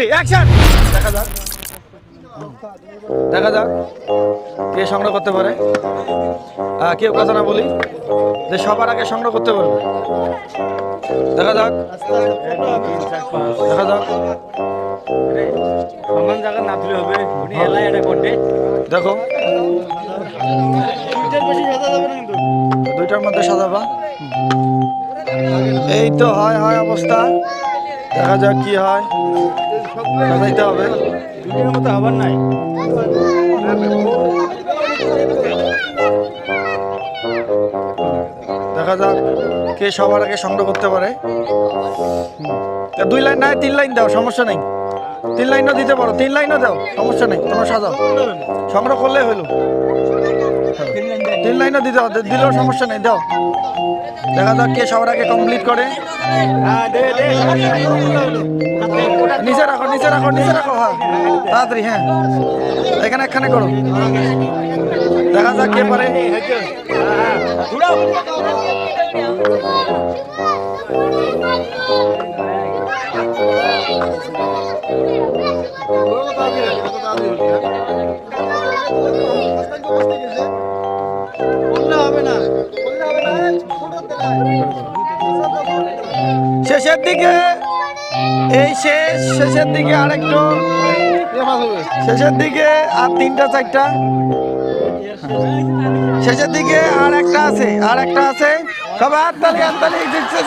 Ready action. দেখা যাক দেখা যাক কে সংগ্রহ করতে পারে। কেউ কথা না বলি যে সবার আগে সংগ্রহ করতে পারবে। দেখা যাক দেখা যাক সমান জায়গা না দিলে হবে উনি এলাই এটা করতে দেখো দুইটার বেশি সাজা যাবে না কিন্তু দুইটার মধ্যে সাজাবা। এই তো হয় হয় অবস্থা। দেখা যাক কি হয়। সাজাইতে হবে দুইটার মতো হবার নাই দেখা যাক কে সবার আগে সংগ্রহ করতে পারে। 2 লাইন নাই 3 লাইন দাও সমস্যা নেই। 3 লাইনও দিতে পারো 3 লাইনও দাও সমস্যা নেই। তোমরা সাজাও সংগ্রহ করলে হইলো। 3 লাইনও দিলেও সমস্যা নেই দাও। দেখা যাক কে সবার আগে কমপ্লিট করে। নিচে রাখো নিচে রাখো নিচে রাখো। হ্যাঁ তাড়াতাড়ি হ্যাঁ এখানে একখানে করো। দেখা যাক কে পারে। শেষের দিকে এই শেষের দিকে আরেকটু শেষের দিকে আর 3টা 4টা শেষের দিকে আর একটা আছে সবাই হাততালি দিচ্ছে